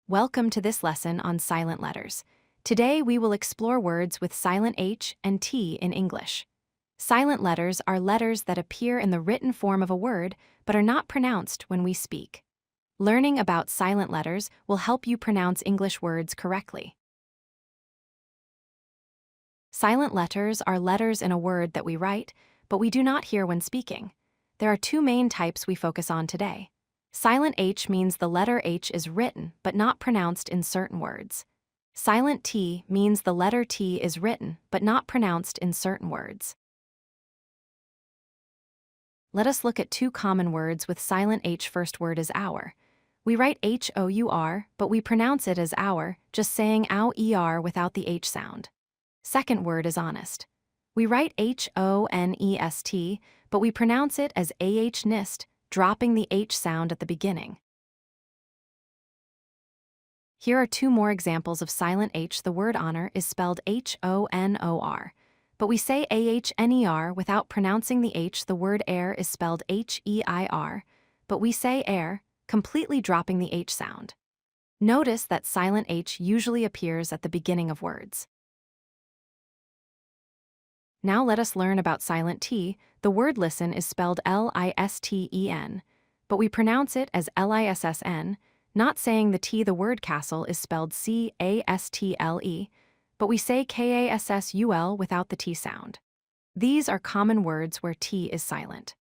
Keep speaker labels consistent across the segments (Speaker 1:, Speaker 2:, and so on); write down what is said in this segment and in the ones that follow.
Speaker 1: Welcome to this lesson on silent letters. Today we will explore words with silent H and T in English. Silent letters are letters that appear in the written form of a word but are not pronounced when we speak. Learning about silent letters will help you pronounce English words correctly. Silent letters are letters in a word that we write, but we do not hear when speaking. There are two main types we focus on today. Silent H means the letter H is written but not pronounced in certain words. Silent T means the letter T is written but not pronounced in certain words. Let us look at two common words with silent H. First word is hour. We write H-O-U-R, but we pronounce it as hour, just saying ow-er without the H sound. Second word is honest. We write H-O-N-E-S-T, but we pronounce it as ah-nist, dropping the H sound at the beginning. Here are two more examples of silent H. The word honor is spelled H-O-N-O-R, but we say A-H-N-E-R without pronouncing the H. The word heir is spelled H-E-I-R, but we say heir, completely dropping the H sound. Notice that silent H usually appears at the beginning of words. Now let us learn about silent T. The word listen is spelled L-I-S-T-E-N, but we pronounce it as L-I-S-S-N, not saying the T. The word castle is spelled C-A-S-T-L-E, but we say K-A-S-S-U-L without the T sound. These are common words where T is silent.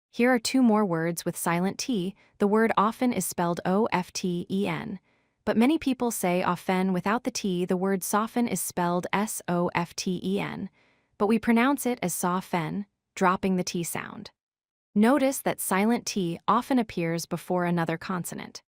Speaker 1: Here are two more words with silent T. The word often is spelled O-F-T-E-N, but many people say often without the T. The word soften is spelled S-O-F-T-E-N, but we pronounce it as soften, dropping the T sound. Notice that silent T often appears before another consonant.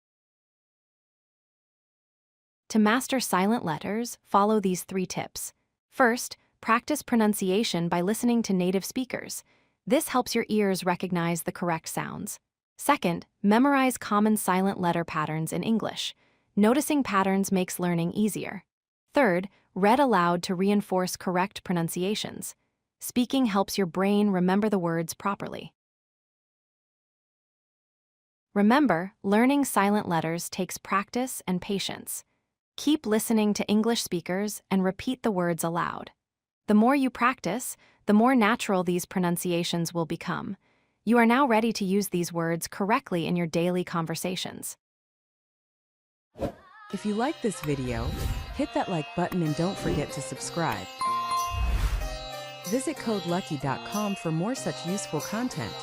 Speaker 1: To master silent letters, follow these 3 tips. First, practice pronunciation by listening to native speakers. This helps your ears recognize the correct sounds. Second, memorize common silent letter patterns in English. Noticing patterns makes learning easier. Third, read aloud to reinforce correct pronunciations. Speaking helps your brain remember the words properly. Remember, learning silent letters takes practice and patience. Keep listening to English speakers and repeat the words aloud. The more you practice, the more natural these pronunciations will become. You are now ready to use these words correctly in your daily conversations.
Speaker 2: If you like this video, hit that like button and don't forget to subscribe. Visit codelucky.com for more such useful content.